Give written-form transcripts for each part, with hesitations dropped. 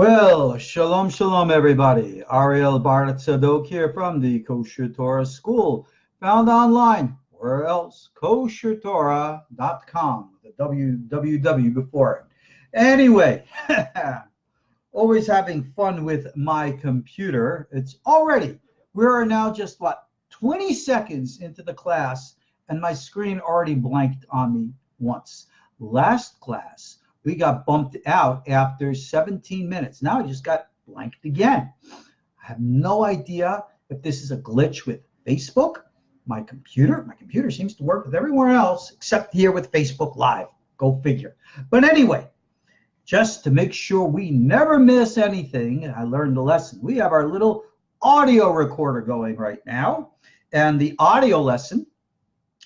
Well, shalom, shalom, everybody. Ariel Bar Tzadok here from the KosherTorah School, found online. Where else? KosherTorah.com, with the www before it. Anyway, always having fun with my computer. We are now just, 20 seconds into the class, and my screen already blanked on me once. Last class, we got bumped out after 17 minutes. Now I just got blanked again. I have no idea if this is a glitch with Facebook, my computer. My computer seems to work with everywhere else except here with Facebook Live. Go figure. But anyway, just to make sure we never miss anything, I learned a lesson. We have our little audio recorder going right now. And the audio lesson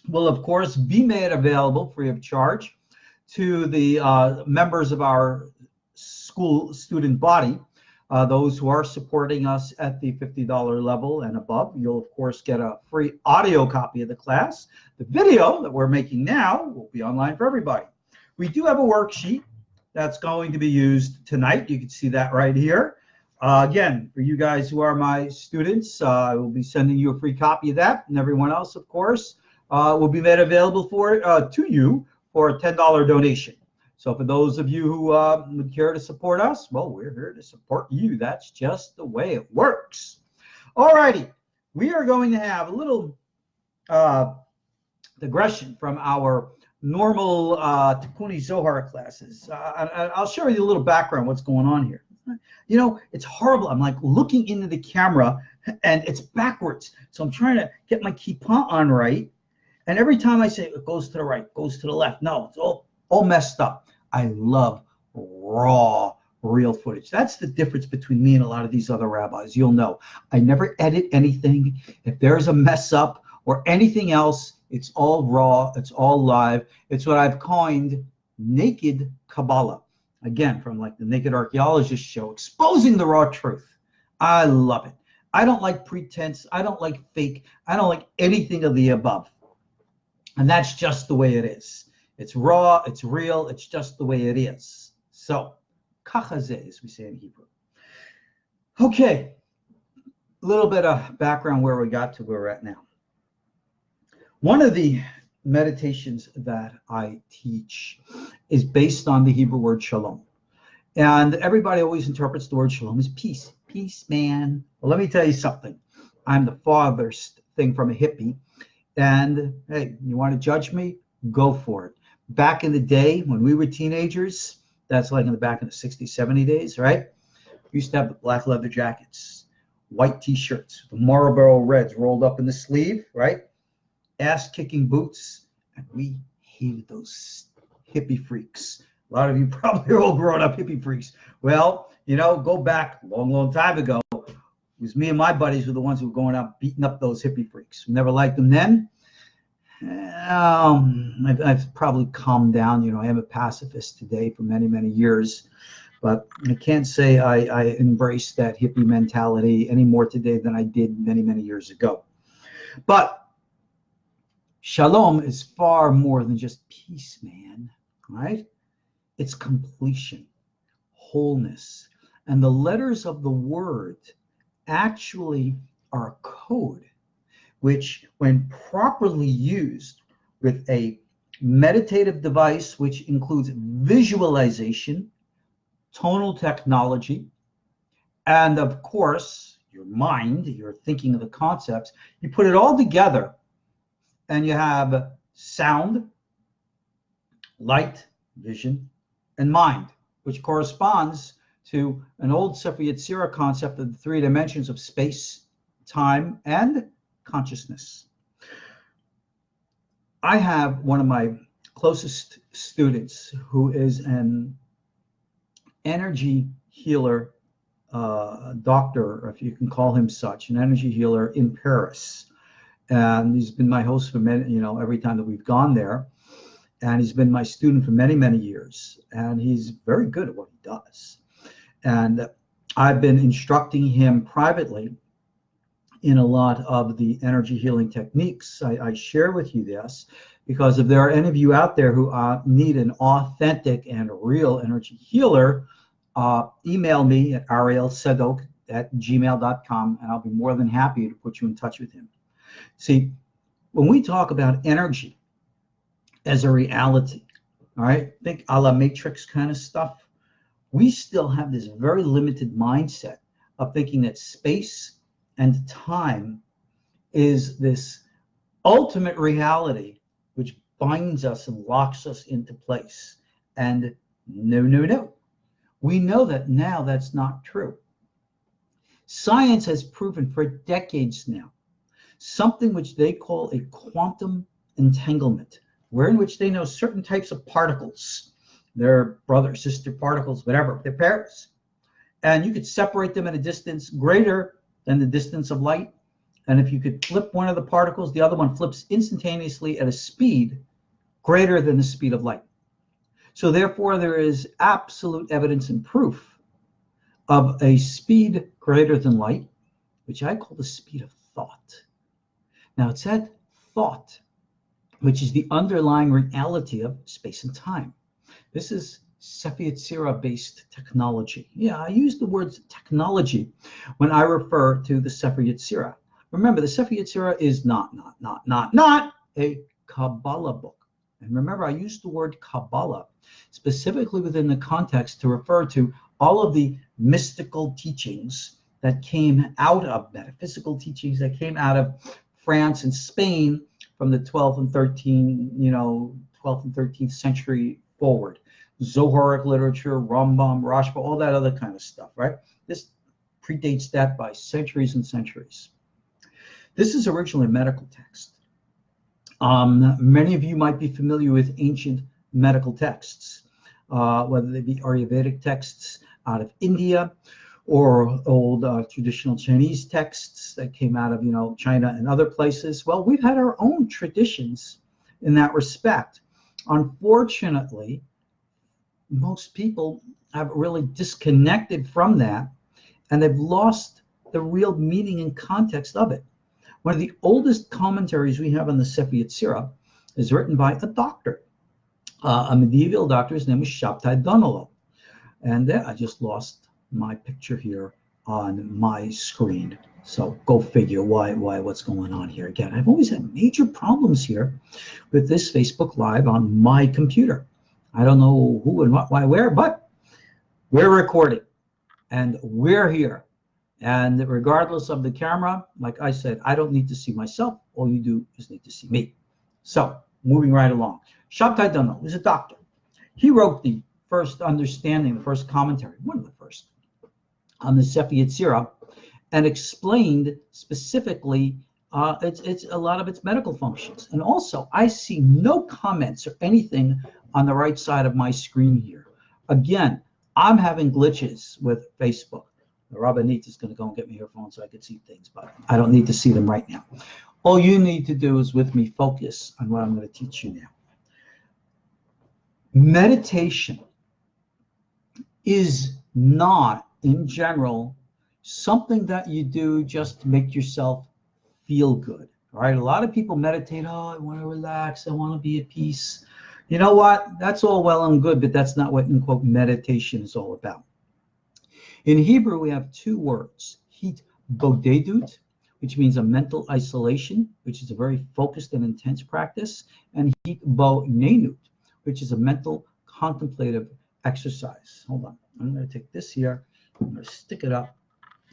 will, of course, be made available free of charge to the members of our school student body, those who are supporting us at the $50 level and above. You'll, of course, get a free audio copy of the class. The video that we're making now will be online for everybody. We do have a worksheet that's going to be used tonight. You can see that right here. Again, for you guys who are my students, I will be sending you a free copy of that, and everyone else, of course, will be made available to you for a $10 donation. So for those of you who would care to support us, well, we're here to support you. That's just the way it works. All righty. We are going to have a little digression from our normal Tikkuni Zohar classes. I'll show you a little background what's going on here. You know, it's horrible. I'm like looking into the camera and it's backwards. So I'm trying to get my kippah on right. And every time I say it goes to the right, goes to the left. No, it's all messed up. I love raw, real footage. That's the difference between me and a lot of these other rabbis. You'll know. I never edit anything. If there's a mess up or anything else, it's all raw. It's all live. It's what I've coined naked Kabbalah. Again, from like the Naked Archaeologist show, exposing the raw truth. I love it. I don't like pretense. I don't like fake. I don't like anything of the above. And that's just the way it is. It's raw, it's real, it's just the way it is. So, kachazeh, as we say in Hebrew. Okay, a little bit of background where we got to where we're at now. One of the meditations that I teach is based on the Hebrew word shalom. And everybody always interprets the word shalom as peace. Peace, man. Well, let me tell you something. I'm the farthest thing from a hippie. And hey, you want to judge me? Go for it. Back in the day when we were teenagers, that's like in the back in the 60s, 70 days, right? We used to have the black leather jackets, white t-shirts, the Marlboro Reds rolled up in the sleeve, right? Ass-kicking boots. And we hated those hippie freaks. A lot of you probably are all grown up hippie freaks. Well, you know, go back a long, long time ago. It was me and my buddies were the ones who were going out beating up those hippie freaks. We never liked them then. I've probably calmed down. You know, I am a pacifist today for many, many years. But I can't say I embrace that hippie mentality any more today than I did many, many years ago. But shalom is far more than just peace, man, right? It's completion, wholeness. And the letters of the word actually are a code, which when properly used with a meditative device, which includes visualization, tonal technology, and of course, your mind, you're thinking of the concepts, you put it all together and you have sound, light, vision, and mind, which corresponds to an old Sefer Yetzirah concept of the three dimensions of space, time, and consciousness. I have one of my closest students who is an energy healer doctor, if you can call him such, an energy healer in Paris. And he's been my host for many, you know, every time that we've gone there. And he's been my student for many, many years. And he's very good at what he does. And I've been instructing him privately in a lot of the energy healing techniques. I share with you this because if there are any of you out there who need an authentic and real energy healer, email me at ariel@gmail.com, and I'll be more than happy to put you in touch with him. See, when we talk about energy as a reality, all right, think a la Matrix kind of stuff, we still have this very limited mindset of thinking that space and time is this ultimate reality which binds us and locks us into place. And no. We know that now that's not true. Science has proven for decades now something which they call a quantum entanglement, wherein which they know certain types of particles, their brother, sister particles, whatever, they're pairs. And you could separate them at a distance greater than the distance of light. And if you could flip one of the particles, the other one flips instantaneously at a speed greater than the speed of light. So therefore, there is absolute evidence and proof of a speed greater than light, which I call the speed of thought. Now, it's that thought which is the underlying reality of space and time. This is Sefer Yetzirah-based technology. Yeah, I use the word technology when I refer to the Sefer Yetzirah. Remember, the Sefer Yetzirah is not a Kabbalah book. And remember, I used the word Kabbalah specifically within the context to refer to all of the mystical teachings that came out of, metaphysical teachings that came out of France and Spain from the 12th and 13th century forward. Zoharic literature, Rambam, Rashba, all that other kind of stuff, right? This predates that by centuries and centuries. This is originally a medical text. Many of you might be familiar with ancient medical texts, whether they be Ayurvedic texts out of India or old traditional Chinese texts that came out of, China and other places. Well, we've had our own traditions in that respect. Unfortunately, most people have really disconnected from that, and they've lost the real meaning and context of it. One of the oldest commentaries we have on the Sefer Yetzirah is written by a doctor, a medieval doctor. His name is Shabtai Donolo. And I just lost my picture here on my screen. So go figure what's going on here. Again, I've always had major problems here with this Facebook Live on my computer. I don't know who and what, why, where, but we're recording and we're here. And regardless of the camera, like I said, I don't need to see myself. All you do is need to see me. So moving right along. Shabtai Donolo was a doctor. He wrote the first understanding, the first commentary, one of the first, on the Sefer Yetzirah, and explained specifically it's a lot of its medical functions. And also, I see no comments or anything on the right side of my screen here. Again, I'm having glitches with Facebook. The Rabbanit is going to go and get me earphones so I can see things, but I don't need to see them right now. All you need to do is with me focus on what I'm going to teach you now. Meditation is not, in general, something that you do just to make yourself feel good. All right, a lot of people meditate. Oh, I want to relax. I want to be at peace. You know what? That's all well and good, but that's not what, in quote, meditation is all about. In Hebrew, we have two words, hit bodedut, which means a mental isolation, which is a very focused and intense practice, and hit bonenut, which is a mental contemplative exercise. Hold on. I'm going to take this here. I'm going to stick it up.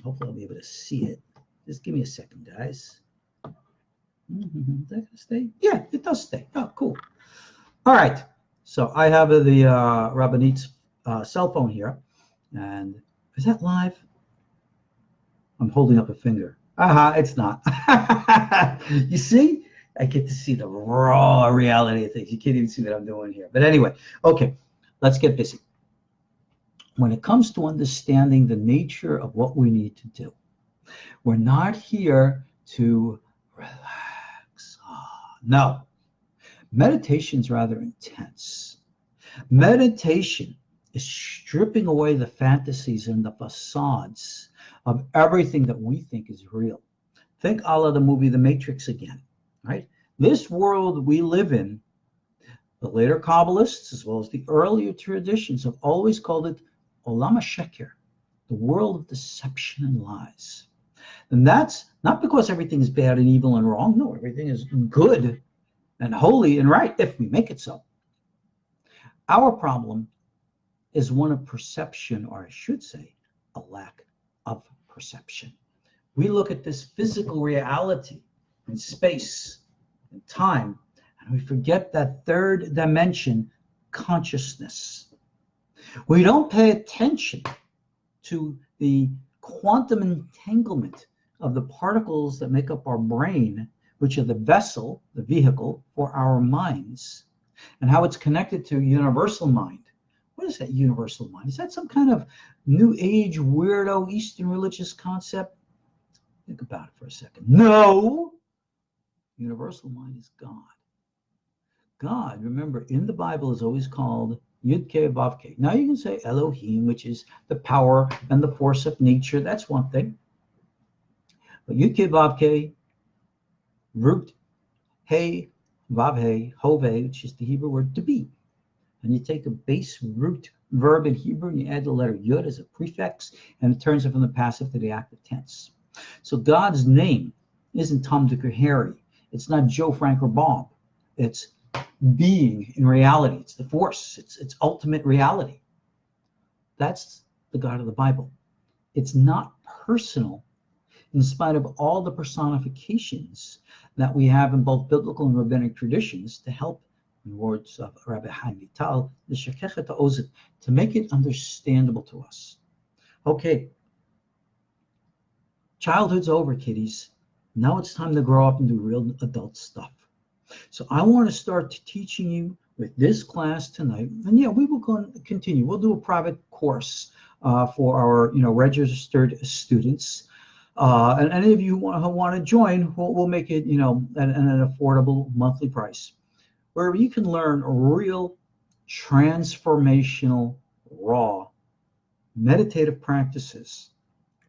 Hopefully I'll be able to see it. Just give me a second, guys. Is that going to stay? Yeah, it does stay. Oh, cool. All right. So I have the Rabbanit's cell phone here. And is that live? I'm holding up a finger. It's not. You see? I get to see the raw reality of things. You can't even see what I'm doing here. But anyway, okay, let's get busy. When it comes to understanding the nature of what we need to do, we're not here to relax. No. Meditation's rather intense. Meditation is stripping away the fantasies and the facades of everything that we think is real. Think a la the movie The Matrix again, right? This world we live in, the later Kabbalists as well as the earlier traditions have always called it Olam HaSheker, the world of deception and lies. And that's not because everything is bad and evil and wrong. No, everything is good and holy and right if we make it so. Our problem is one of perception, or I should say, a lack of perception. We look at this physical reality in space and time, and we forget that third dimension, consciousness. We don't pay attention to the quantum entanglement of the particles that make up our brain, which are the vessel, the vehicle for our minds, and how it's connected to universal mind. What is that universal mind? Is that some kind of new age weirdo Eastern religious concept? Think about it for a second. No! Universal mind is God. God, remember, in the Bible is always called Yud-Keh Vav-Keh. Now you can say Elohim, which is the power and the force of nature. That's one thing. But Yud-Keh Vav-Keh, root, Hey, Vav-Hey, Hove, which is the Hebrew word to be. And you take a base root verb in Hebrew and you add the letter Yud as a prefix, and it turns it from the passive to the active tense. So God's name isn't Tom, Dick, or Harry. It's not Joe, Frank, or Bob. It's being in reality. It's the force. It's ultimate reality. That's the God of the Bible. It's not personal, in spite of all the personifications that we have in both biblical and rabbinic traditions to help, in words of Rabbi Chaim Vital, the Shekechet Ozit, to make it understandable to us. Okay, childhood's over, kiddies. Now it's time to grow up and do real adult stuff. So I want to start teaching you with this class tonight. And yeah, we will continue. We'll do a private course for our registered students. And any of you who want to join, we'll make it at an affordable monthly price, where you can learn real transformational, raw, meditative practices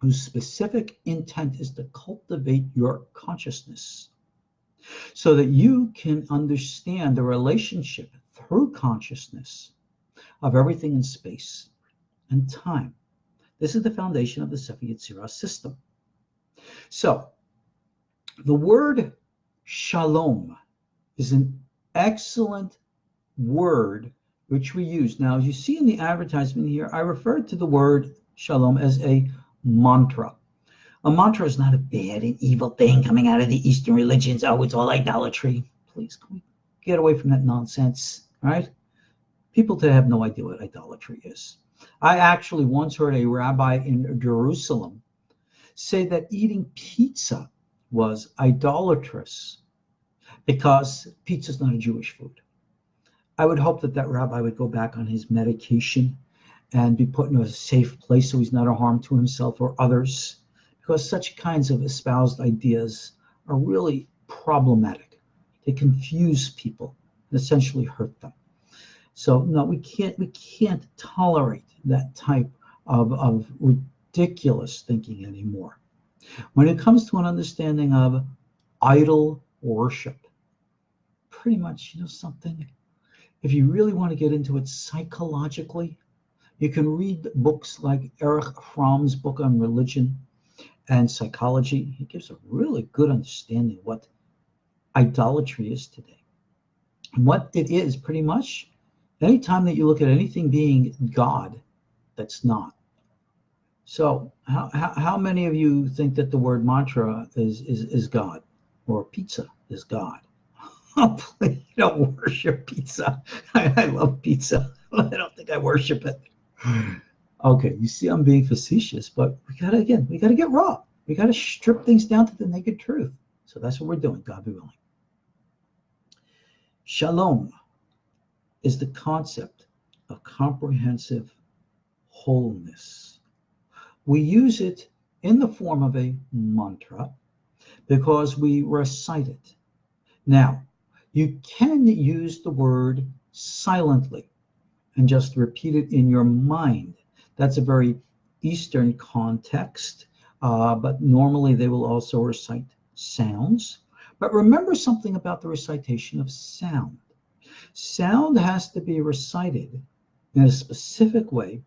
whose specific intent is to cultivate your consciousness so that you can understand the relationship through consciousness of everything in space and time. This is the foundation of the Sefer Yetzirah system. So, the word shalom is an excellent word which we use. Now, as you see in the advertisement here, I referred to the word shalom as a mantra. A mantra is not a bad and evil thing coming out of the Eastern religions. Oh, it's all idolatry. Please, can we get away from that nonsense, right? People today have no idea what idolatry is. I actually once heard a rabbi in Jerusalem say that eating pizza was idolatrous because pizza is not a Jewish food. I would hope that rabbi would go back on his medication and be put in a safe place so he's not a harm to himself or others, because such kinds of espoused ideas are really problematic. They confuse people and essentially hurt them. So no, we can't tolerate that type of ridiculous thinking anymore. When it comes to an understanding of idol worship, pretty much, something, if you really want to get into it psychologically, you can read books like Erich Fromm's book on religion and psychology. He gives a really good understanding of what idolatry is today. And what it is, pretty much, anytime that you look at anything being God, that's not. So how many of you think that the word mantra is God, or pizza is God? Oh, please, you don't worship pizza. I love pizza. I don't think I worship it. Okay, you see I'm being facetious, but we gotta get raw. We gotta strip things down to the naked truth. So that's what we're doing, God be willing. Shalom is the concept of comprehensive wholeness. We use it in the form of a mantra because we recite it. Now, you can use the word silently and just repeat it in your mind. That's a very Eastern context, but normally they will also recite sounds. But remember something about the recitation of sound. Sound has to be recited in a specific way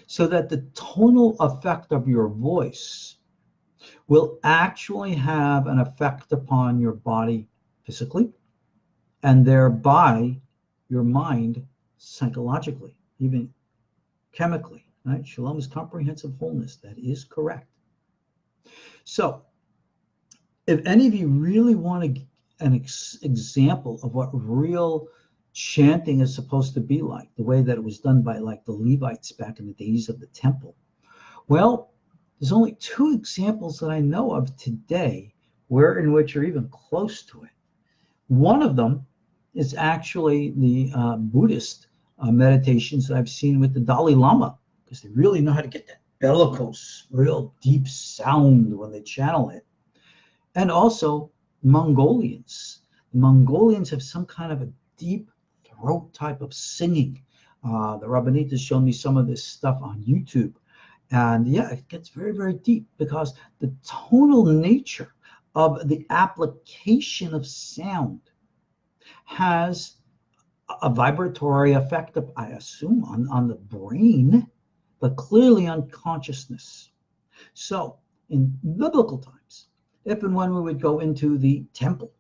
so that the tonal effect of your voice will actually have an effect upon your body physically, and thereby your mind psychologically, even chemically. Right? Shalom is comprehensive wholeness. That is correct. So, if any of you really want an example of what real chanting is supposed to be like, the way that it was done by like the Levites back in the days of the temple, well, there's only 2 examples that I know of today in which are even close to it. One of them is actually the Buddhist meditations that I've seen with the Dalai Lama, because they really know how to get that bellicose, real deep sound when they channel it. And also Mongolians. The Mongolians have some kind of a deep throat type of singing. The Rabbanit has shown me some of this stuff on YouTube. And yeah, it gets very, very deep because the tonal nature of the application of sound has a vibratory effect, I assume, on the brain, but clearly on consciousness. So in biblical times, if and when we would go into the temple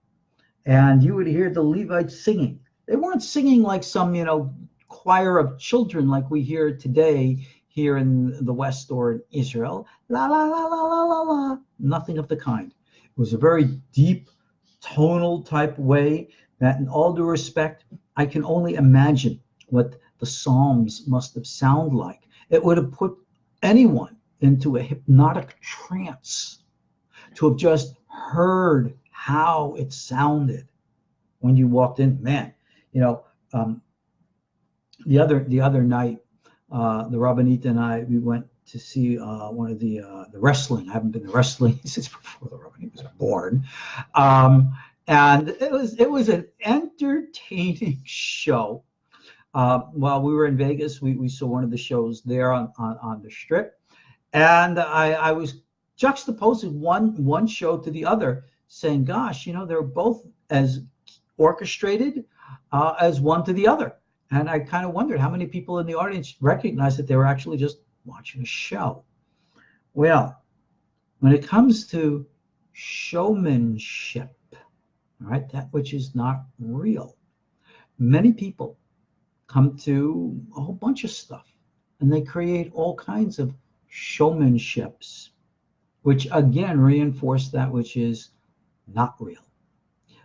and you would hear the Levites singing, they weren't singing like some, choir of children like we hear today here in the West or in Israel. La, la, la, la, la, la, la. Nothing of the kind. It was a very deep, tonal type way that, in all due respect, I can only imagine what the Psalms must have sounded like. It would have put anyone into a hypnotic trance to have just heard how it sounded when you walked in. Man, the other night, the Rabbanita and I, we went to see one of the wrestling. I haven't been to wrestling since before the Rabbanita was born, and it was an entertaining show. While we were in Vegas, we saw one of the shows there on the Strip, and I was juxtaposing one show to the other, saying, "Gosh, they're both as orchestrated as one to the other." And I kind of wondered how many people in the audience recognized that they were actually just watching a show. Well, when it comes to showmanship, all right, that which is not real, many people come to a whole bunch of stuff and they create all kinds of showmanships, which again reinforce that which is not real.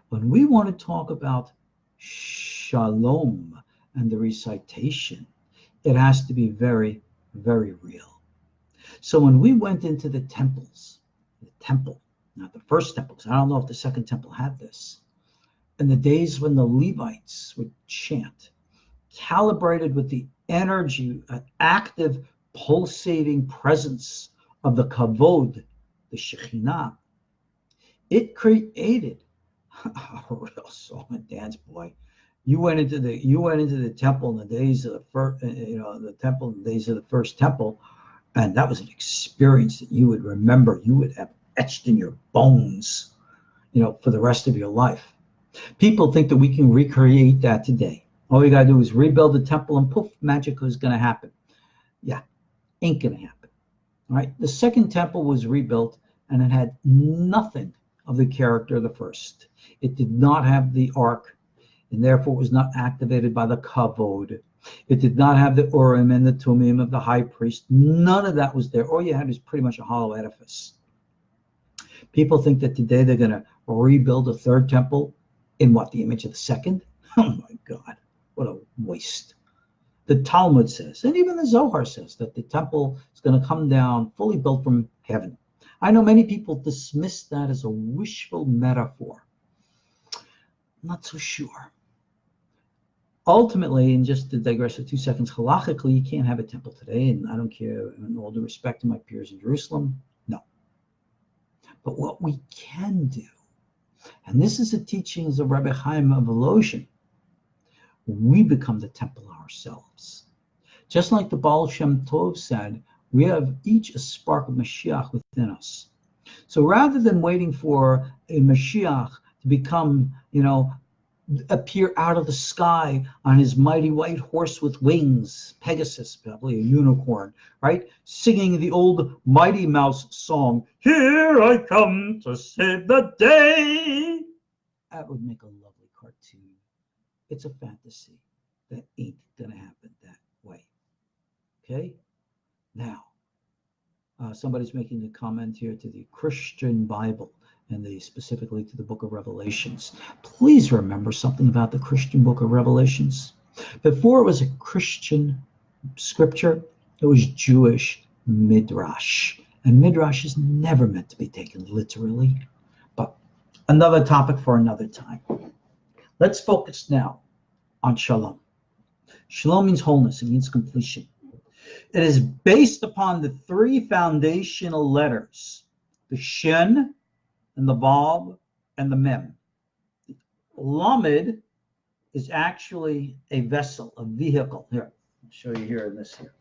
When we want to talk about shalom and the recitation, it has to be very, very real. So when we went into the temple, not the first temple, because I don't know if the second temple had this, in the days when the Levites would chant, calibrated with the energy, an active, pulsating presence of the kavod, the Shekhinah, it created a real song and dance, boy. You went into the temple in the days of the first, the first temple, and that was an experience that you would remember. You would have etched in your bones, for the rest of your life. People think that we can recreate that today. All you gotta do is rebuild the temple, and poof, magic is gonna happen. Yeah, ain't gonna happen. All right. The second temple was rebuilt, and it had nothing of the character of the first. It did not have the ark, and therefore was not activated by the kavod. It did not have the Urim and the Tumim of the high priest. None of that was there. All you had was pretty much a hollow edifice. People think that today they're going to rebuild a third temple in the image of the second? Oh my God, what a waste. The Talmud says, and even the Zohar says, that the temple is going to come down fully built from heaven. I know many people dismiss that as a wishful metaphor. I'm not so sure. Ultimately, and just to digress for 2 seconds, halachically, you can't have a temple today, and I don't care, in all due respect to my peers in Jerusalem, no. But what we can do, and this is the teachings of Rabbi Chaim of Volozhin, we become the temple ourselves. Just like the Baal Shem Tov said, we have each a spark of Mashiach within us. So rather than waiting for a Mashiach to become, appear out of the sky on his mighty white horse with wings, Pegasus, probably a unicorn, right? Singing the old Mighty Mouse song, "Here I come to save the day." That would make a lovely cartoon. It's a fantasy that ain't gonna happen that way. Okay? Now, somebody's making a comment here to the Christian Bible and specifically to the book of Revelations. Please remember something about the Christian book of Revelations. Before it was a Christian scripture, it was Jewish midrash. And midrash is never meant to be taken literally. But another topic for another time. Let's focus now on Shalom. Shalom means wholeness. It means completion. It is based upon the three foundational letters, the Shin, and the Vav, and the Mem. Lamed is actually a vessel, a vehicle. Here, I'll show you here in this here.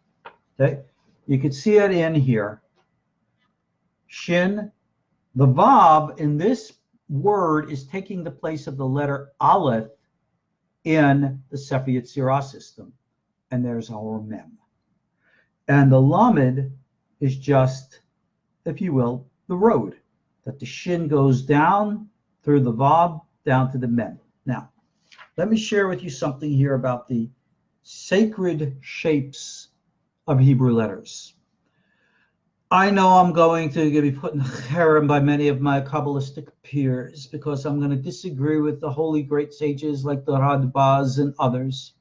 Okay, you can see it in here. Shin, the Vav in this word is taking the place of the letter Aleph in the Sefer Yetzirah system, and there's our Mem. And the Lamed is just, if you will, the road that the Shin goes down through the Vav down to the Mem. Now, let me share with you something here about the sacred shapes of Hebrew letters. I know I'm going to be put in cherem by many of my Kabbalistic peers because I'm going to disagree with the holy great sages like the Radbaz and others,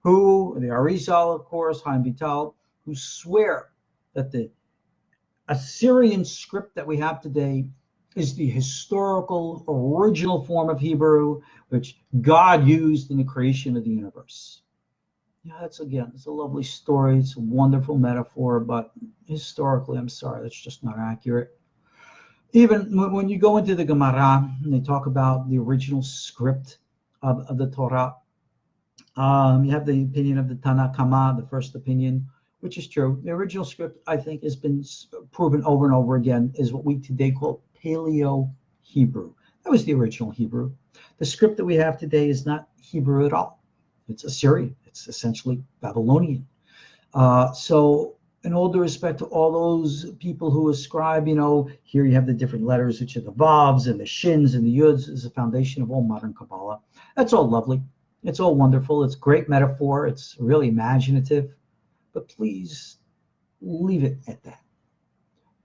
who, the Ariel, of course, Chaim Vital, who swear that the Assyrian script that we have today is the historical original form of Hebrew which God used in the creation of the universe. Yeah, it's a lovely story. It's a wonderful metaphor, but historically, I'm sorry, that's just not accurate. Even when you go into the Gemara and they talk about the original script of the Torah, you have the opinion of the Tanna Kama, the first opinion, which is true. The original script, I think, has been proven over and over again, is what we today call Paleo-Hebrew. That was the original Hebrew. The script that we have today is not Hebrew at all. It's Assyrian. It's essentially Babylonian. So in all due respect to all those people who ascribe, here you have the different letters, which are the Vavs and the Shins and the Yuds, is the foundation of all modern Kabbalah. That's all lovely. It's all wonderful. It's great metaphor. It's really imaginative. But please leave it at that.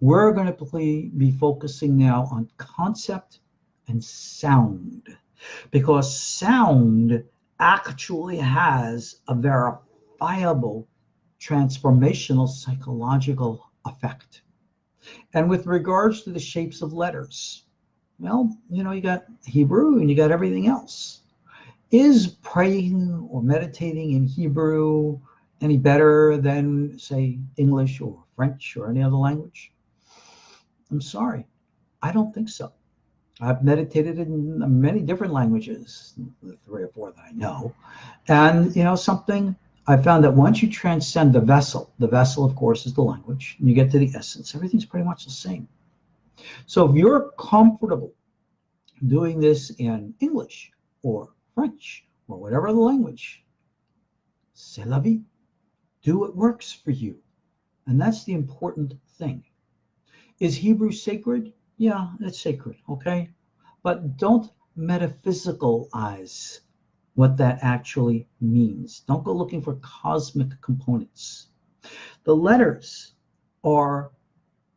We're going to be focusing now on concept and sound, because sound actually has a verifiable transformational psychological effect. And with regards to the shapes of letters, well, you got Hebrew and you got everything else. Is praying or meditating in Hebrew any better than, say, English or French or any other language? I'm sorry, I don't think so. I've meditated in many different languages, the 3 or 4 that I know. And something, I found that once you transcend the vessel, of course, is the language, and you get to the essence, everything's pretty much the same. So if you're comfortable doing this in English or French or whatever the language, c'est la vie. Do what works for you. And that's the important thing. Is Hebrew sacred? Yeah, it's sacred, okay? But don't metaphysicalize what that actually means. Don't go looking for cosmic components. The letters are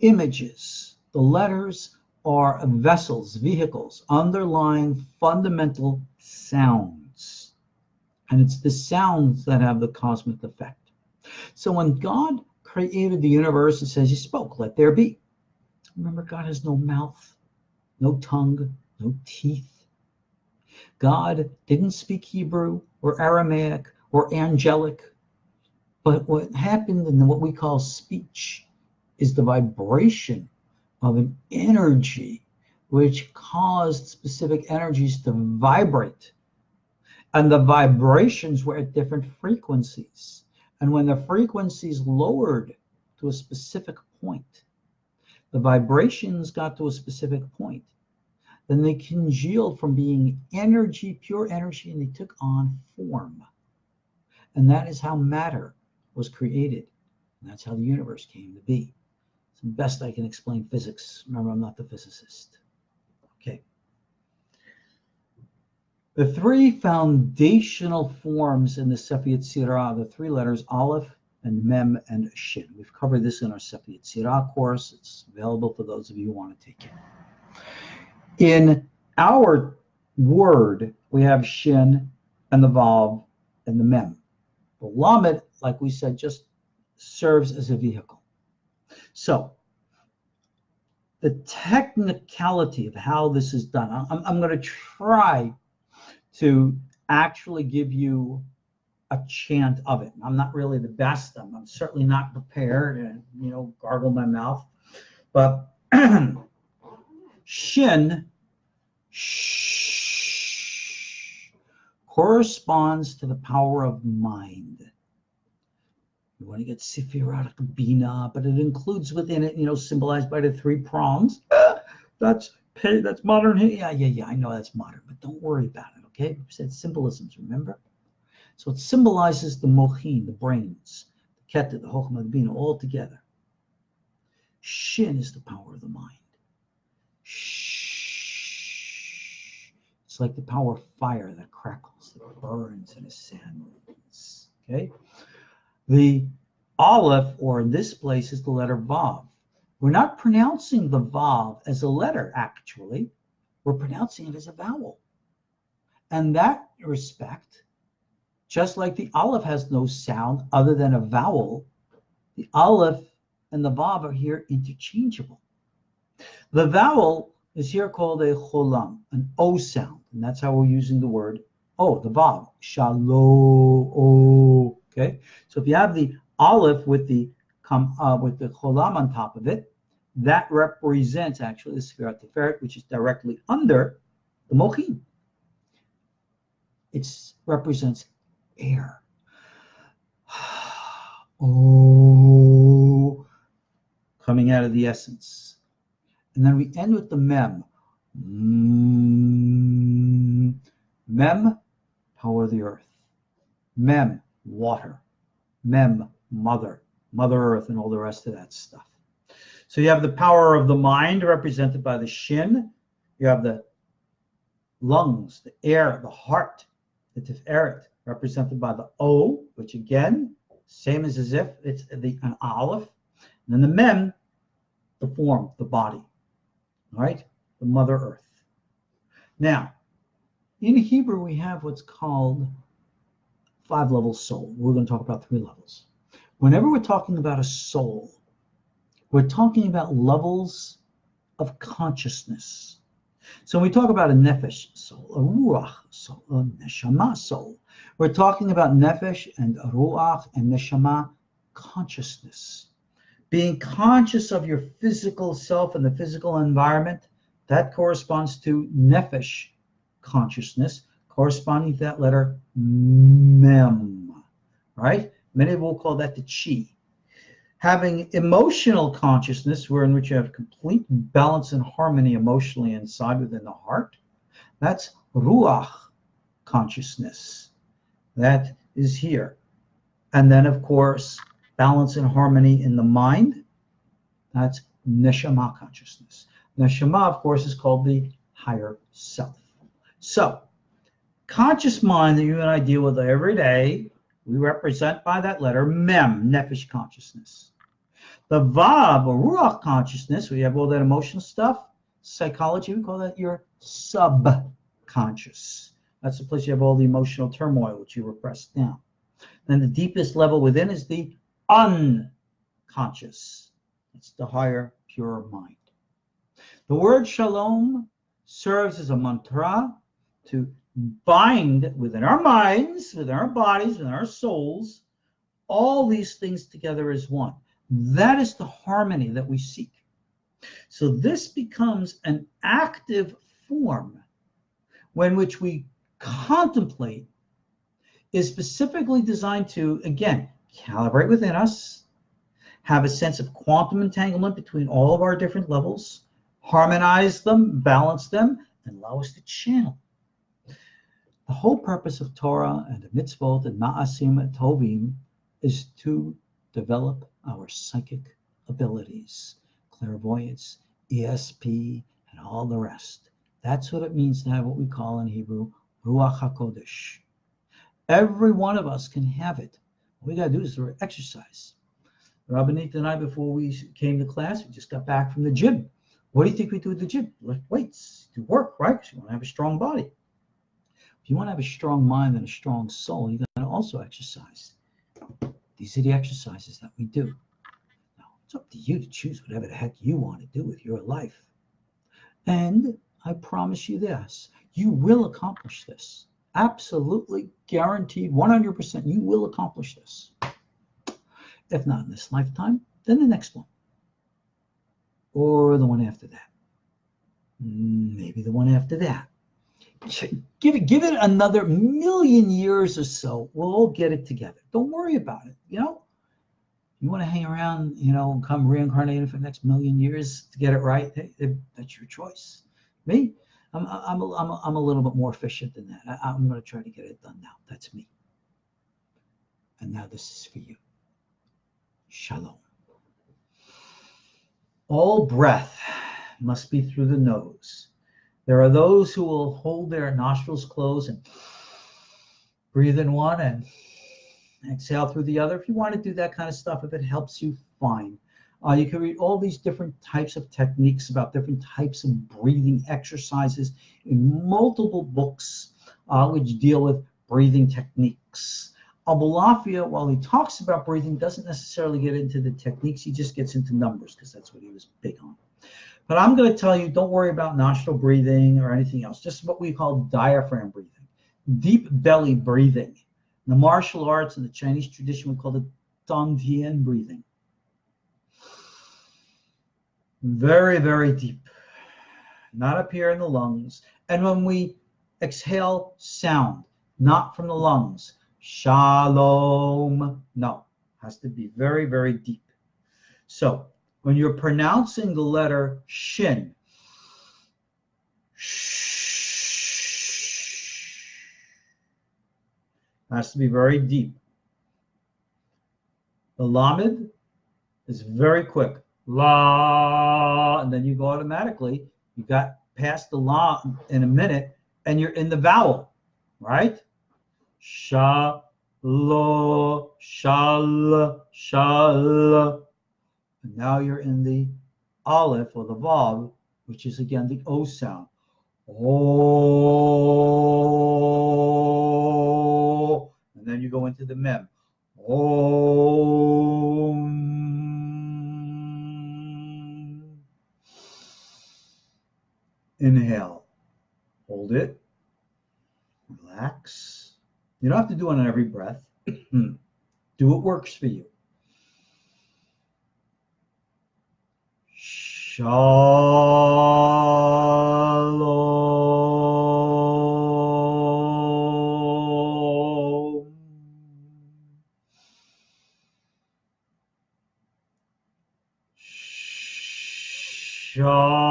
images. The letters are vessels, vehicles, underlying fundamental sounds. And it's the sounds that have the cosmic effect. So when God created the universe, it says he spoke, let there be. Remember, God has no mouth, no tongue, no teeth. God didn't speak Hebrew or Aramaic or angelic. But what happened in what we call speech is the vibration of an energy which caused specific energies to vibrate. And the vibrations were at different frequencies. And when the frequencies lowered to a specific point, the vibrations got to a specific point, Then they congealed from being energy, pure energy, and they took on form. And that is how matter was created. And that's how the universe came to be. It's the best I can explain physics. Remember, I'm not the physicist. Okay. The three foundational forms in the Sefer Yetzirah, the three letters Aleph and Mem and Shin. We've covered this in our Sefer Yetzirah course. It's available for those of you who want to take it. In our word, we have Shin and the Vav and the Mem. The Lamed, like we said, just serves as a vehicle. So, the technicality of how this is done, I'm going to try to actually give you a chant of it. I'm not really the best. I'm certainly not prepared and, gargle my mouth. But Shin corresponds to the power of mind. You want to get Sifirot Bina, but it includes within it, symbolized by the three prongs. That's modern. Yeah, I know that's modern, but don't worry about it, okay? We said symbolisms, remember? So it symbolizes the mochin, the brains, the keter, the chokhmah, the bina, all together. Shin is the power of the mind. It's like the power of fire that crackles, that burns, and ascends. Okay? The Aleph, or in this place, is the letter Vav. We're not pronouncing the Vav as a letter, actually. We're pronouncing it as a vowel. And that respect, just like the Aleph has no sound other than a vowel, the Aleph and the Vav are here interchangeable. The vowel is here called a cholam, an O sound, and that's how we're using the word O, the Vav, Shalom. Okay, so if you have the Aleph with the cholam on top of it, that represents actually the Sefirat Tiferet, which is directly under the mochin. It represents air. Oh, coming out of the essence. And then we end with the Mem. Mem, power of the earth. Mem, water. Mem, mother earth, and all the rest of that stuff. So you have the power of the mind represented by the Shin. You have the lungs, the air, the heart, the Tiferet, represented by the O, which again, same as if it's an Aleph. And then the Mem, the form, the body, right? The Mother Earth. Now, in Hebrew, we have what's called 5-level soul. We're going to talk about 3 levels. Whenever we're talking about a soul, we're talking about levels of consciousness. So when we talk about a nefesh soul, a ruach soul, a neshama soul, we're talking about nefesh and ruach and neshama consciousness. Being conscious of your physical self and the physical environment, that corresponds to nefesh consciousness, corresponding to that letter mem, right? Many will call that the chi. Having emotional consciousness, in which you have complete balance and harmony emotionally inside within the heart, that's ruach consciousness. That is here. And then, of course, balance and harmony in the mind, that's neshama consciousness. Neshama, of course, is called the higher self. So, conscious mind that you and I deal with every day, we represent by that letter mem, nefesh consciousness. The vav, or ruach consciousness, we have all that emotional stuff. Psychology, we call that your subconscious. That's the place you have all the emotional turmoil, which you repress down. Then the deepest level within is the unconscious. It's the higher, pure mind. The word shalom serves as a mantra to bind within our minds, within our bodies, within our souls, all these things together as one. That is the harmony that we seek. So this becomes an active form when which we contemplate, is specifically designed to, again, calibrate within us, have a sense of quantum entanglement between all of our different levels, harmonize them, balance them, and allow us to channel. The whole purpose of Torah and the mitzvot and ma'asim tovim is to develop our psychic abilities, clairvoyance, ESP, and all the rest. That's what it means to have what we call in Hebrew Ruach HaKodesh. Every one of us can have it. All we got to do is exercise. Rabbanit and I, before we came to class, we just got back from the gym. What do you think we do at the gym? Lift weights, do work, right? Because you want to have a strong body. If you want to have a strong mind and a strong soul, you got to also exercise. These are the exercises that we do. Now, it's up to you to choose whatever the heck you want to do with your life. And I promise you this, you will accomplish this. Absolutely guaranteed, 100%, you will accomplish this. If not in this lifetime, then the next one. Or the one after that. Maybe the one after that. Give it another 1,000,000 years or so. We'll all get it together. Don't worry about it. You want to hang around, and come reincarnated for the next 1,000,000 years to get it right. That's your choice. Me, I'm a little bit more efficient than that. I'm going to try to get it done now. That's me. And now this is for you. Shalom. All breath must be through the nose. There are those who will hold their nostrils closed and breathe in one and exhale through the other. If you want to do that kind of stuff, if it helps you, fine. You can read all these different types of techniques about different types of breathing exercises in multiple books which deal with breathing techniques. Abulafia, while he talks about breathing, doesn't necessarily get into the techniques. He just gets into numbers because that's what he was big on. But I'm going to tell you, don't worry about nostril breathing or anything else. Just what we call diaphragm breathing, deep belly breathing. In the martial arts and the Chinese tradition, we call it Dantian breathing. Very, very deep. Not up here in the lungs. And when we exhale, sound, not from the lungs. Shalom. No, has to be very, very deep. So when you're pronouncing the letter Shin, has to be very deep. The Lamed is very quick. La, and then you go automatically. You got past the La in a minute, and you're in the vowel, right? Sha, lo, shal, shal. And now you're in the Aleph or the Vav, which is again the O sound. Oh. And then you go into the Mem. Om. Inhale. Hold it. Relax. You don't have to do it on every breath. Do what works for you. Shalom. Shalom.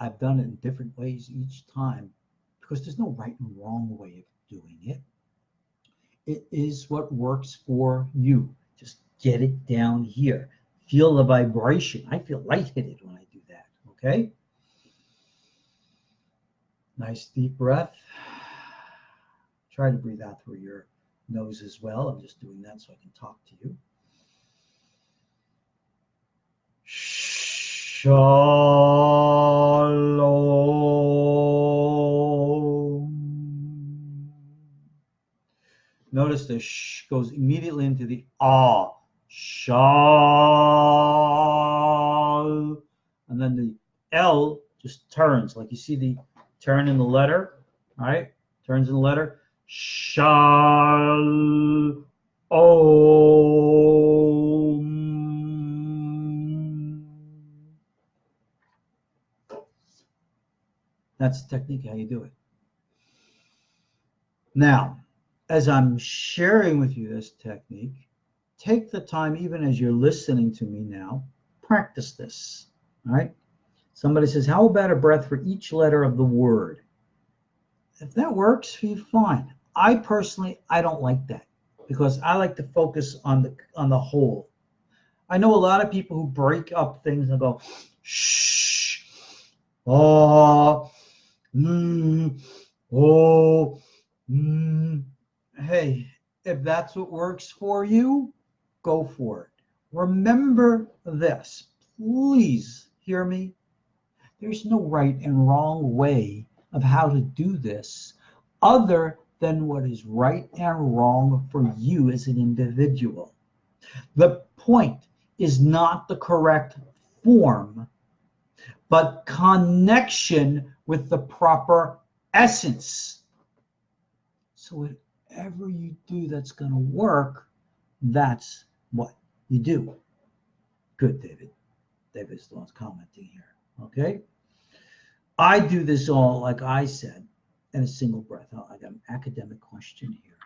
I've done it in different ways each time because there's no right and wrong way of doing it. It is what works for you. Just get it down here. Feel the vibration. I feel lightheaded when I do that, okay? Nice deep breath. Try to breathe out through your nose as well. I'm just doing that so I can talk to you. Shalom. Notice the sh goes immediately into the ah. Shal. And then the L just turns, like you see the turn in the letter, all right? Turns in the letter. Shal. Om. That's the technique, how you do it. Now, as I'm sharing with you this technique, take the time, even as you're listening to me now, practice this. All right. Somebody says, how about a breath for each letter of the word? If that works for you, fine. I personally don't like that because I like to focus on the whole. I know a lot of people who break up things and go, shh, oh, oh, Hey, if that's what works for you, go for it. Remember this. Please hear me. There's no right and wrong way of how to do this other than what is right and wrong for you as an individual. The point is not the correct form, but connection with the proper essence. So whatever you do that's going to work, that's what you do. Good, David. David's the one commenting here. Okay? I do this all, like I said, in a single breath. I got an academic question here.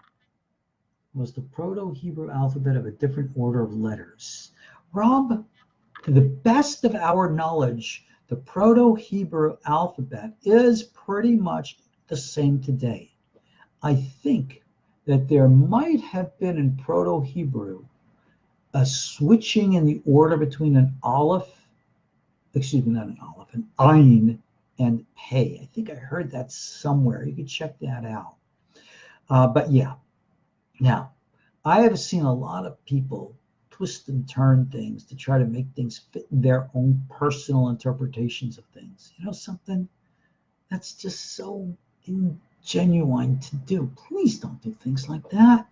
Was the Proto-Hebrew alphabet of a different order of letters? Rob, to the best of our knowledge, the Proto-Hebrew alphabet is pretty much the same today. I think that there might have been in Proto-Hebrew a switching in the order between an aleph, an ayin, and pay. I think I heard that somewhere. You can check that out. But yeah. Now, I have seen a lot of people twist and turn things to try to make things fit their own personal interpretations of things. You know something? That's just so ingenuine to do. Please don't do things like that.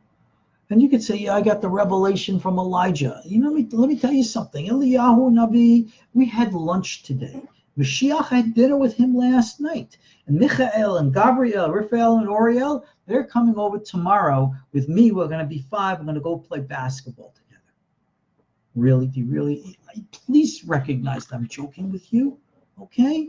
And you could say, yeah, I got the revelation from Elijah. You know, let me tell you something. Eliyahu Nabi, we had lunch today. Mashiach had dinner with him last night. And Michael and Gabriel, Raphael and Ariel, they're coming over tomorrow with me. We're going to be 5. We're going to go play basketball together. Really? Do you really? Please recognize that I'm joking with you, okay?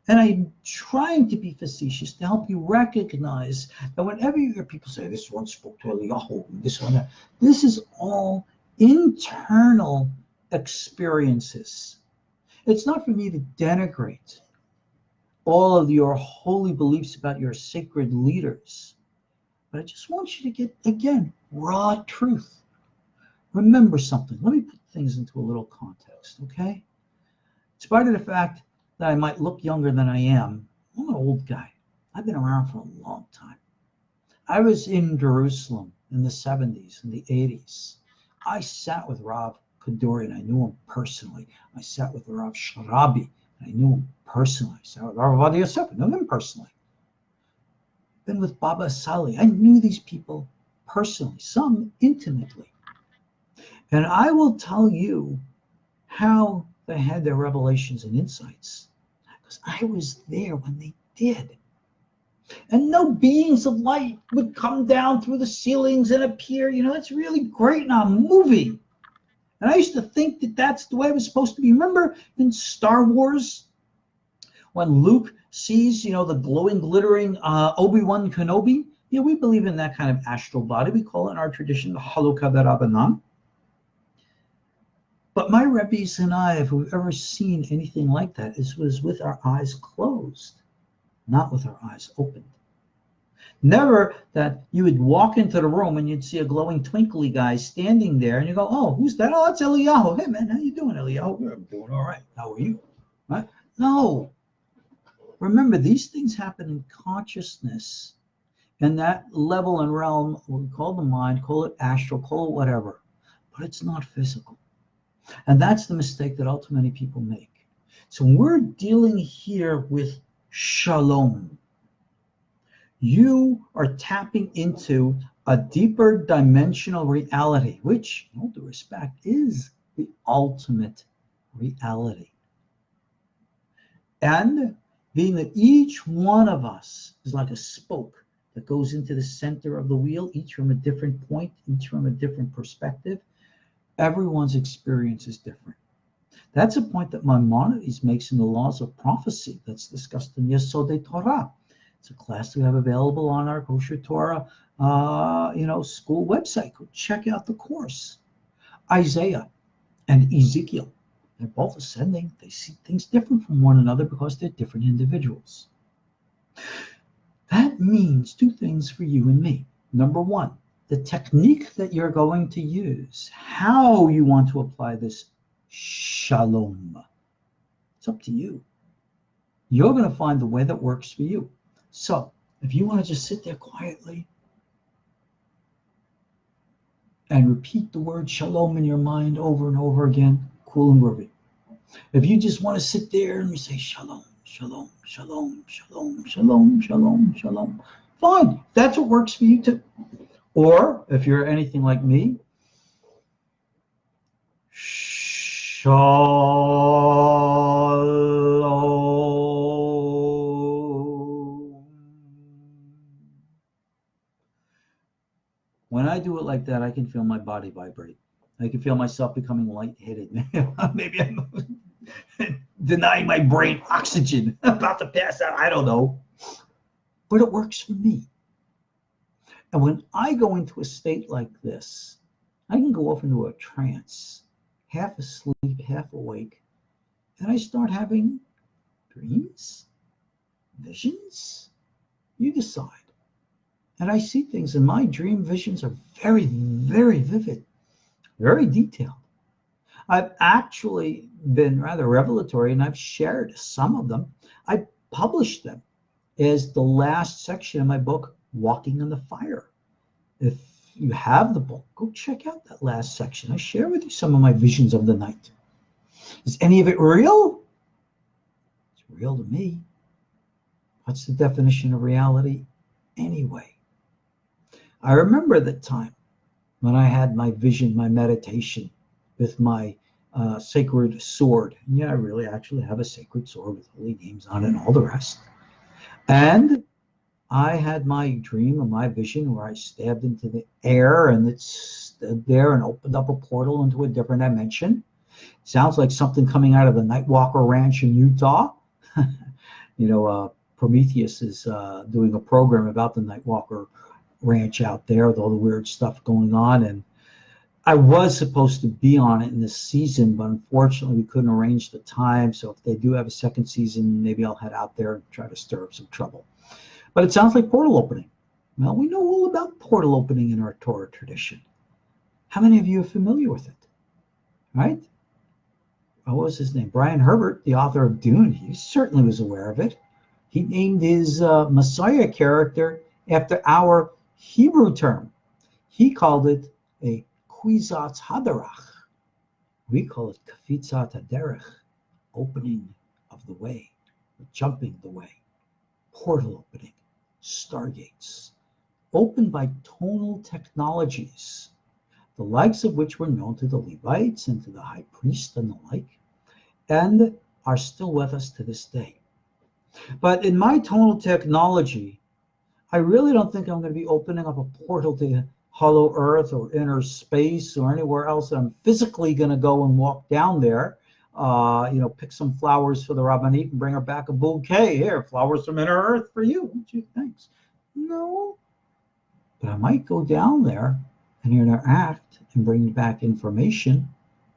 And I'm trying to be facetious to help you recognize that whenever you hear people say, this one spoke to Eliyahu, this one, that, this is all internal experiences. It's not for me to denigrate all of your holy beliefs about your sacred leaders. But I just want you to get, again, raw truth. Remember something. Let me put things into a little context, okay? In spite of the fact that I might look younger than I am, I'm an old guy. I've been around for a long time. I was in Jerusalem in the 70s and the 80s. I sat with Rav Kaduri, and I knew him personally. I sat with Rav Sharabi, and I knew him personally. I sat with Rav Adi Yosef, I knew him personally. Been with Baba Sali. I knew these people personally, some intimately. And I will tell you how they had their revelations and insights, because I was there when they did. And no beings of light would come down through the ceilings and appear. You know, it's really great in a movie. And I used to think that that's the way it was supposed to be. Remember in Star Wars, when Luke sees, you know, the glowing, glittering Obi-Wan Kenobi? Yeah, we believe in that kind of astral body. We call it in our tradition the Halukah Derabanan. But my Rebbes and I, if we've ever seen anything like that, it was with our eyes closed, not with our eyes opened. Never that you would walk into the room and you'd see a glowing, twinkly guy standing there, and you go, "Oh, who's that? Oh, that's Eliyahu. Hey, man, how you doing, Eliyahu?" "I'm doing all right. How are you?" Right? No. Remember, these things happen in consciousness, and that level and realm, we call the mind, call it astral, call it whatever, but it's not physical. And that's the mistake that ultimately people make. So we're dealing here with shalom. You are tapping into a deeper dimensional reality, which, in all due respect, is the ultimate reality. And being that each one of us is like a spoke that goes into the center of the wheel, each from a different point, each from a different perspective, everyone's experience is different. That's a point that Maimonides makes in the Laws of Prophecy that's discussed in Yesodei Torah. It's a class we have available on our KosherTorah, school website. Go check out the course. Isaiah and Ezekiel. They're both ascending. They see things different from one another because they're different individuals. That means two things for you and me. Number one, the technique that you're going to use, how you want to apply this shalom. It's up to you. You're going to find the way that works for you. So if you want to just sit there quietly and repeat the word shalom in your mind over and over again, cool and groovy. If you just want to sit there and you say shalom, shalom, shalom, shalom, shalom, shalom, shalom, fine. That's what works for you too. Or if you're anything like me, shalom. When I do it like that, I can feel my body vibrate. I can feel myself becoming lightheaded. Maybe I'm denying my brain oxygen, about to pass out. I don't know. But it works for me. And when I go into a state like this, I can go off into a trance, half asleep, half awake, and I start having dreams, visions. You decide. And I see things, and my dream visions are very, very vivid, very detailed. I've actually been rather revelatory, and I've shared some of them. I published them as the last section of my book, Walking in the Fire. If you have the book, go check out that last section. I share with you some of my visions of the night. Is any of it real? It's real to me. What's the definition of reality anyway? I remember the time when I had my vision, my meditation with my sacred sword. And yeah, I really actually have a sacred sword with holy names on it and all the rest. And I had my dream and my vision where I stabbed into the air and it stood there and opened up a portal into a different dimension. Sounds like something coming out of the Nightwalker Ranch in Utah. Prometheus is doing a program about the Nightwalker Ranch out there with all the weird stuff going on. And I was supposed to be on it in this season, but unfortunately we couldn't arrange the time. So if they do have a second season, maybe I'll head out there and try to stir up some trouble. But it sounds like portal opening. Well, we know all about portal opening in our Torah tradition. How many of you are familiar with it? Right? What was his name? Brian Herbert, the author of Dune, he certainly was aware of it. He named his Messiah character after our Hebrew term. He called it a Kwizat Hadarach. We call it Kafitzat Haderech, opening of the way, jumping the way, portal opening, stargates, opened by tonal technologies, the likes of which were known to the Levites and to the high priest and the like, and are still with us to this day. But in my tonal technology, I really don't think I'm going to be opening up a portal to Hollow Earth or inner space or anywhere else. I'm physically going to go and walk down there, pick some flowers for the Rabbanit and bring her back a bouquet. Here, flowers from inner Earth for you. Gee, thanks. No. But I might go down there and interact and bring back information,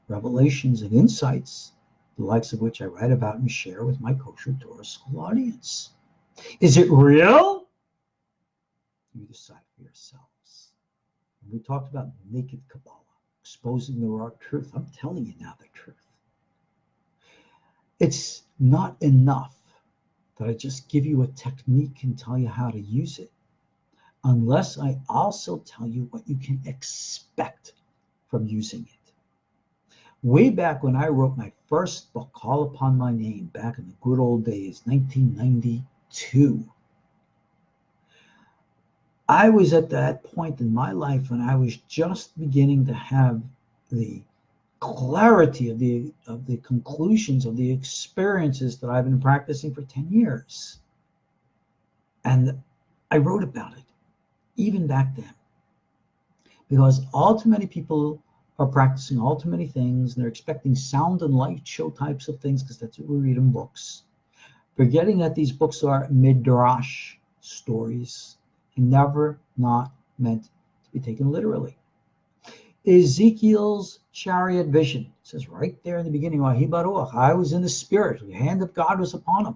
revelations, and insights, the likes of which I write about and share with my Kosher Torah school audience. Is it real? You decide for yourselves. We talked about naked Kabbalah, exposing the raw truth. I'm telling you now the truth. It's not enough that I just give you a technique and tell you how to use it, unless I also tell you what you can expect from using it. Way back when I wrote my first book, Call Upon My Name, back in the good old days, 1992, I was at that point in my life when I was just beginning to have the clarity of the conclusions of the experiences that I've been practicing for 10 years. And I wrote about it, even back then. Because all too many people are practicing all too many things, and they're expecting sound and light show types of things, because that's what we read in books. Forgetting that these books are midrash stories, and never not meant to be taken literally. Ezekiel's chariot vision. It says right there in the beginning, I was in the spirit. The hand of God was upon him.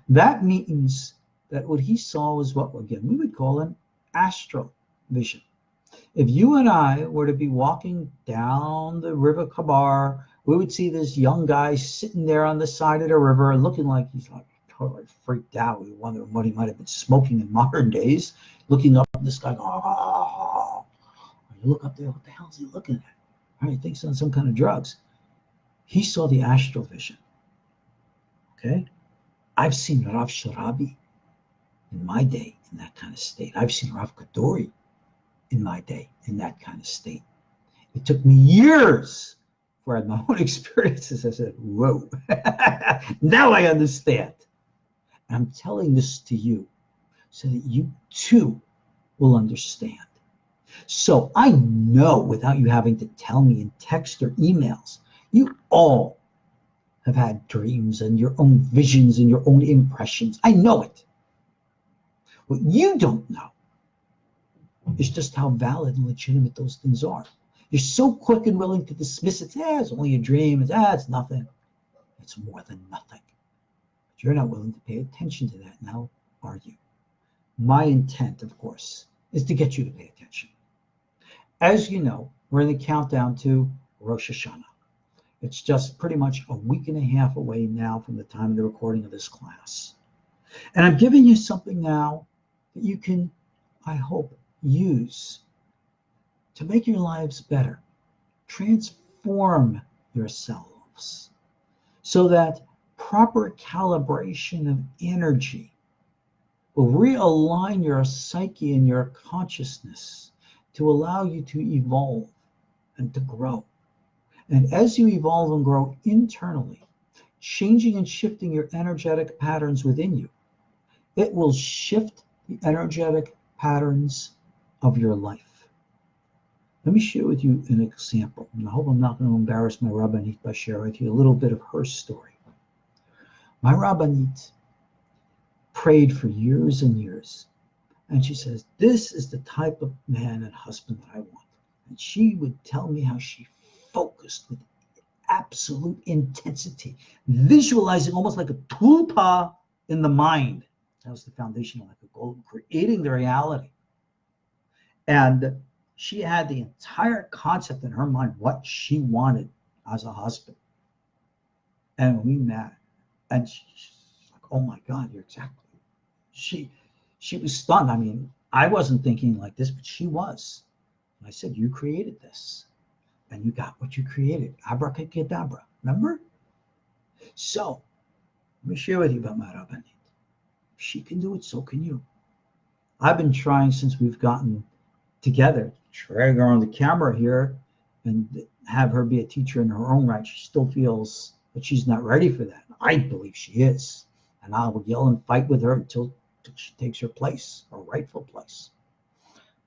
That means that what he saw was what, again, we would call an astral vision. If you and I were to be walking down the river Kabar, we would see this young guy sitting there on the side of the river looking like he's like totally freaked out. We wonder what he might have been smoking in modern days, looking up at this guy, oh. You look up there, what the hell is he looking at? Right, he thinks on some kind of drugs. He saw the astral vision. Okay? I've seen Rav Sharabi in my day in that kind of state. I've seen Rav Kadori in my day in that kind of state. It took me years for I had my own experiences. I said, whoa, now I understand. And I'm telling this to you so that you too will understand. So I know without you having to tell me in text or emails, you all have had dreams and your own visions and your own impressions. I know it. What you don't know is just how valid and legitimate those things are. You're so quick and willing to dismiss it. It's only a dream. It's nothing. It's more than nothing. But you're not willing to pay attention to that. Now, are you? My intent, of course, is to get you to pay attention. As you know, we're in the countdown to Rosh Hashanah. It's just pretty much a week and a half away now from the time of the recording of this class. And I'm giving you something now that you can, I hope, use to make your lives better. Transform yourselves so that proper calibration of energy will realign your psyche and your consciousness to allow you to evolve and to grow. And as you evolve and grow internally, changing and shifting your energetic patterns within you, it will shift the energetic patterns of your life. Let me share with you an example. And I hope I'm not going to embarrass my Rabbanit by sharing with you a little bit of her story. My Rabbanit prayed for years and years. And she says, this is the type of man and husband that I want. And she would tell me how she focused with absolute intensity, visualizing almost like a tulpa in the mind. That was the foundation of like a goal, creating the reality. And she had the entire concept in her mind, what she wanted as a husband. And we met, and she's like, oh my God, you're exactly. She was stunned. I mean, I wasn't thinking like this, but she was. And I said, you created this. And you got what you created. Abracadabra. Remember? So, let me share with you about my Rabbanit. If she can do it, so can you. I've been trying since we've gotten together, drag her on the camera here and have her be a teacher in her own right. She still feels that she's not ready for that. I believe she is. And I will yell and fight with her until she takes her place, her rightful place.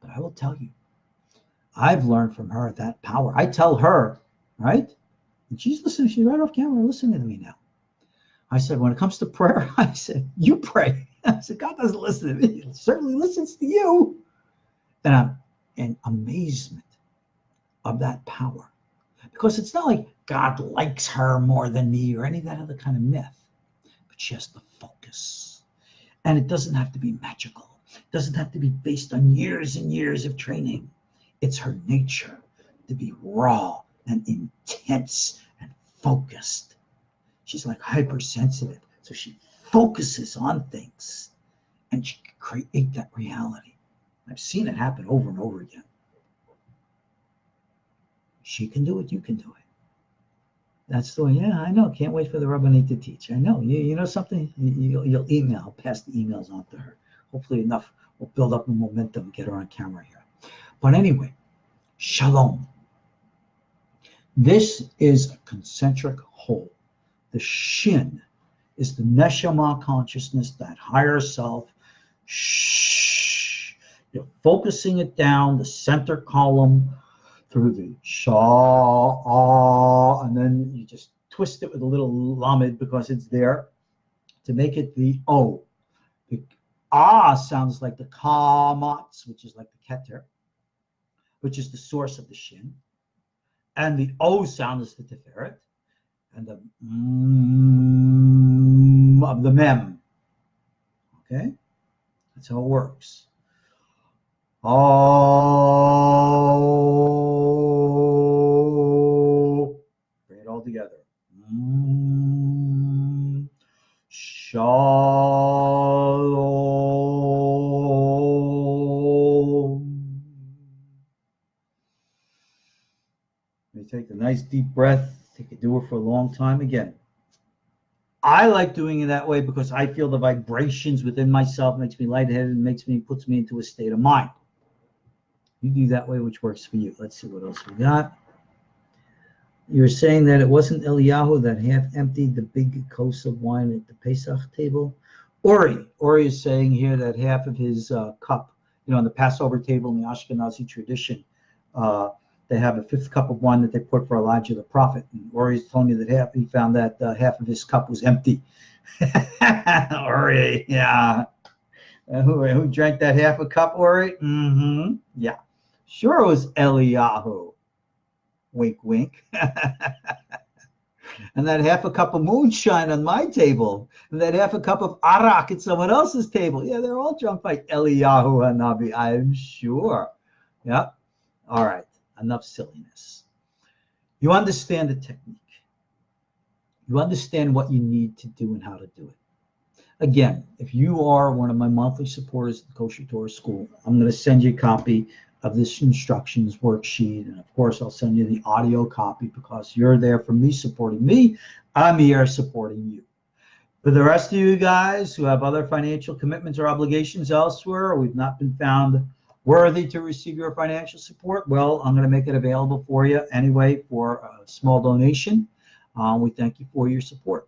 But I will tell you, I've learned from her that power. I tell her, right? And she's listening. She's right off camera listening to me now. I said, when it comes to prayer, I said, you pray. I said, God doesn't listen to me. He certainly listens to you. And I'm in amazement of that power. Because it's not like God likes her more than me or any of that other kind of myth. But she has the focus. And it doesn't have to be magical. It doesn't have to be based on years and years of training. It's her nature to be raw and intense and focused. She's like hypersensitive. So she focuses on things and she can create that reality. I've seen it happen over and over again. She can do it, you can do it. That's the way, yeah, I know. Can't wait for the Rabbanit to teach. I know. You know something? You'll email. I'll pass the emails on to her. Hopefully enough will build up a momentum and get her on camera here. But anyway, Shalom. This is a concentric whole. The Shin is the Neshama consciousness, that higher self. Shh. You're focusing it down the center column through the Shah, and then you just twist it with a little lamed because it's there to make it the O. The sounds like the Kamats, which is like the Keter. which is the source of the Shin, and the O sound is the Tiferet, and the of the Mem. Okay? That's how it works. Oh, bring it all together. Shalom. Let me take a nice deep breath. You can do it for a long time again. I like doing it that way because I feel the vibrations within myself makes me lightheaded and puts me into a state of mind. You do that way, which works for you. Let's see what else we got. You're saying that it wasn't Eliyahu that half emptied the big kos of wine at the Pesach table. Ori is saying here that half of his cup, on the Passover table in the Ashkenazi tradition, they have a fifth cup of wine that they put for Elijah the prophet. And Ori's telling me that he found that half of his cup was empty. Ori, yeah. Who drank that half a cup, Ori? Mm-hmm. Yeah. Sure it was Eliyahu. Wink, wink. And that half a cup of moonshine on my table. And that half a cup of arak at someone else's table. Yeah, they're all drunk by Eliyahu Hanabi, I'm sure. Yeah. All right. Enough silliness. You understand the technique. You understand what you need to do and how to do it. Again, if you are one of my monthly supporters at the Kosher Torah School, I'm going to send you a copy of this instructions worksheet. And of course, I'll send you the audio copy because you're there for me, supporting me. I'm here supporting you. For the rest of you guys who have other financial commitments or obligations elsewhere, or we've not been found worthy to receive your financial support, well, I'm going to make it available for you anyway for a small donation. We thank you for your support.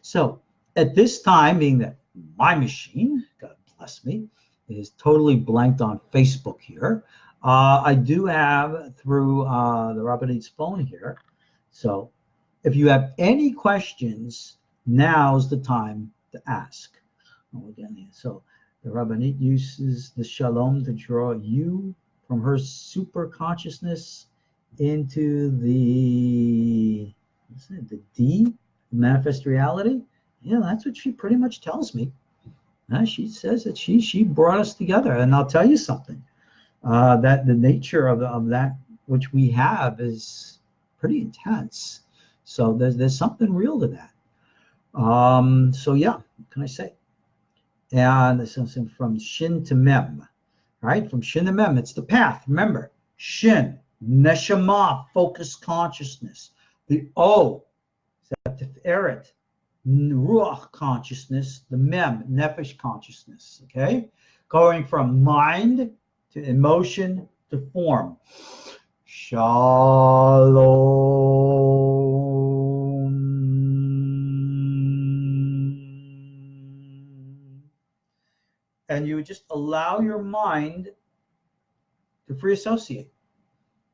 So at this time, being that my machine, God bless me, is totally blanked on Facebook here, I do have through the Rabbanit's phone here. So if you have any questions, now's the time to ask. So the Rabbanit uses the Shalom to draw you from her super consciousness into the D, manifest reality. Yeah, that's what she pretty much tells me. She says that she brought us together, and I'll tell you something. That the nature of that which we have is pretty intense. So there's something real to that. So yeah, what can I say? And this is from Shin to Mem, right? From Shin to Mem, it's the path. Remember, Shin, Neshama, focused consciousness. The O, Tiferet, Ruach consciousness. The Mem, Nefesh consciousness. Okay, going from mind to emotion to form. Shalom. And you just allow your mind to free associate.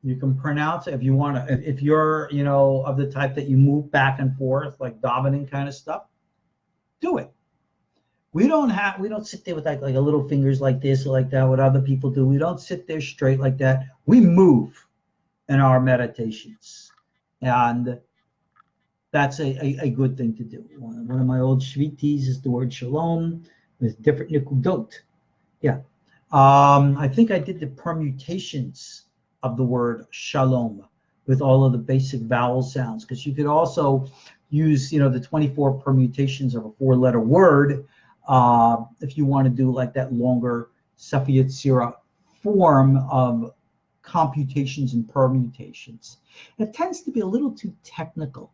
You can pronounce it if you want to. If you're, of the type that you move back and forth, like davening kind of stuff, do it. We don't sit there with like a little fingers like this or like that, what other people do. We don't sit there straight like that. We move in our meditations. And that's a good thing to do. One of my old shvitis is the word shalom with different nikudot. Yeah. I think I did the permutations of the word shalom with all of the basic vowel sounds, because you could also use, the 24 permutations of a 4-letter word if you want to do like that longer Sefer Yetzirah form of computations and permutations. It tends to be a little too technical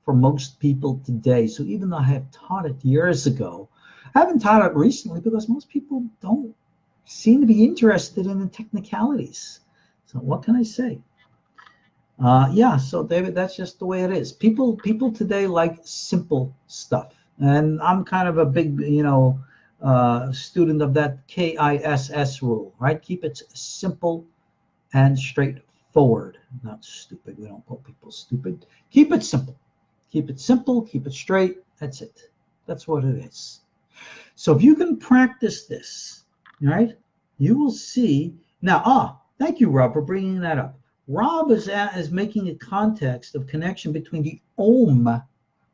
for most people today. So even though I have taught it years ago, I haven't taught it recently because most people don't seem to be interested in the technicalities. So what can I say? So David, that's just the way it is. People today like simple stuff. And I'm kind of a big, student of that KISS rule, right? Keep it simple and straightforward. Not stupid. We don't call people stupid. Keep it simple. Keep it simple. Keep it straight. That's it. That's what it is. So if you can practice this, right, you will see. Now, Thank you, Rob, for bringing that up. Rob is making a context of connection between the Om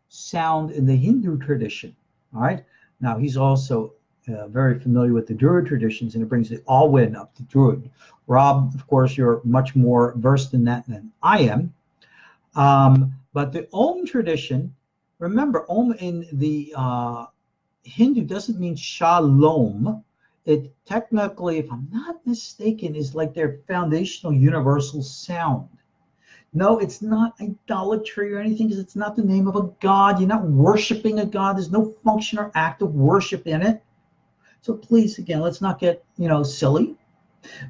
sound in the Hindu tradition. All right. Now, he's also very familiar with the Druid traditions, and it brings it all in up to Druid. Rob, of course, you're much more versed in that than I am. But the Om tradition, remember, Om in the Hindu doesn't mean shalom. It technically, if I'm not mistaken, is like their foundational universal sound. No, it's not idolatry or anything, because it's not the name of a god. You're not worshiping a god. There's no function or act of worship in it. So please, again, let's not get, silly.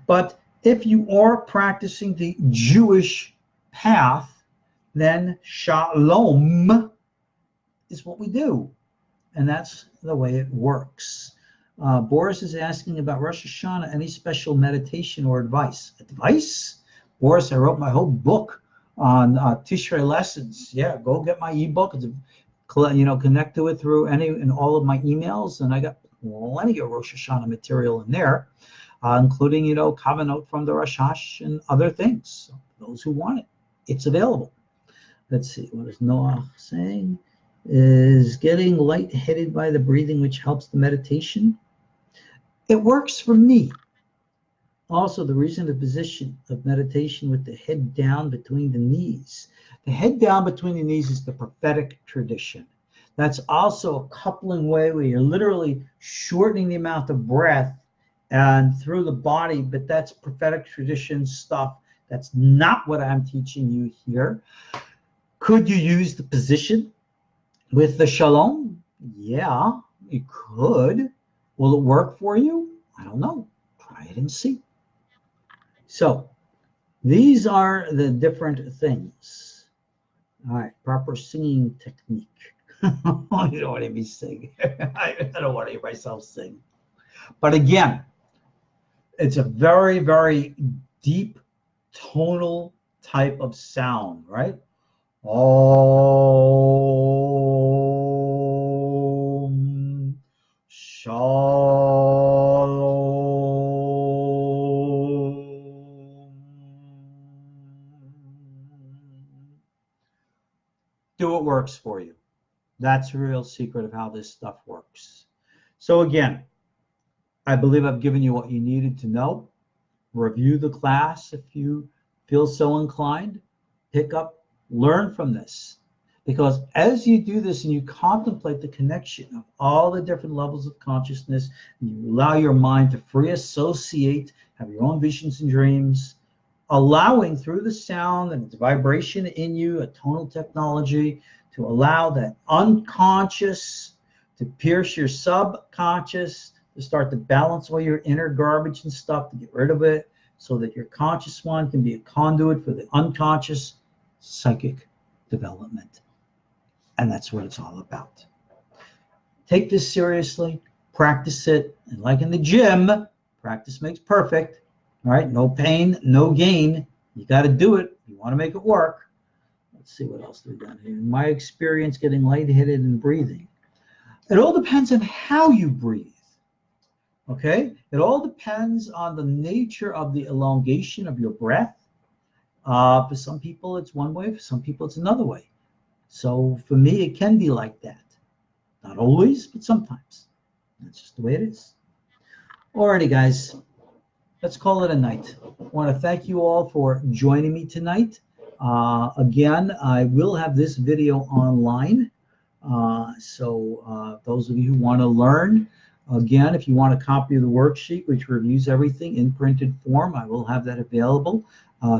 But if you are practicing the Jewish path, then shalom is what we do. And that's the way it works. Boris is asking about Rosh Hashanah, any special meditation or advice? Advice? Boris, I wrote my whole book on Tishrei lessons. Yeah, go get my ebook. It's, connect to it through any and all of my emails. And I got plenty of Rosh Hashanah material in there, including, Kavanot from the Rosh Hashanah and other things. So those who want it, it's available. Let's see, what is Noah saying? Is getting lightheaded by the breathing, which helps the meditation? It works for me. Also, the reason the position of meditation with the head down between the knees. The head down between the knees is the prophetic tradition. That's also a coupling way where you're literally shortening the amount of breath and through the body, but that's prophetic tradition stuff. That's not what I'm teaching you here. Could you use the position with the Shalom? Yeah, you could. Will it work for you? I don't know. Try it and see. So these are the different things. All right, proper singing technique. I don't want to hear me sing. I don't want to hear myself sing. But again, it's a very, very deep tonal type of sound, right? Om Shalom. Do what works for you. That's the real secret of how this stuff works. So again, I believe I've given you what you needed to know. Review the class if you feel so inclined. Pick up, learn from this. Because as you do this and you contemplate the connection of all the different levels of consciousness, and you allow your mind to free associate, have your own visions and dreams, allowing through the sound and its vibration in you, a tonal technology, to allow that unconscious to pierce your subconscious, to start to balance all your inner garbage and stuff, to get rid of it, so that your conscious one can be a conduit for the unconscious psychic development. And that's what it's all about. Take this seriously, practice it, and like in the gym, practice makes perfect. All right, no pain, no gain. You got to do it. You want to make it work. Let's see what else we've done here. In my experience, getting lightheaded and breathing. It all depends on how you breathe. Okay? It all depends on the nature of the elongation of your breath. For some people, it's one way. For some people, it's another way. So for me, it can be like that. Not always, but sometimes. That's just the way it is. Alrighty, guys. Let's call it a night. I want to thank you all for joining me tonight. Again, I will have this video online. So those of you who want to learn, again, if you want a copy of the worksheet, which reviews everything in printed form, I will have that available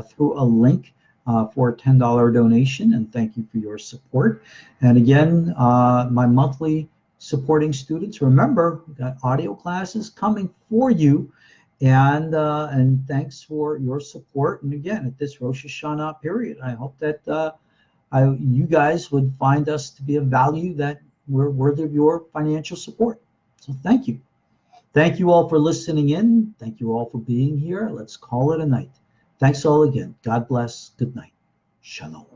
through a link for a $10 donation. And thank you for your support. And again, my monthly supporting students, remember, we've got audio classes coming for you. And thanks for your support. And again, at this Rosh Hashanah period, I hope that you guys would find us to be of value, that we're worthy of your financial support. So thank you. Thank you all for listening in. Thank you all for being here. Let's call it a night. Thanks all again. God bless. Good night. Shalom.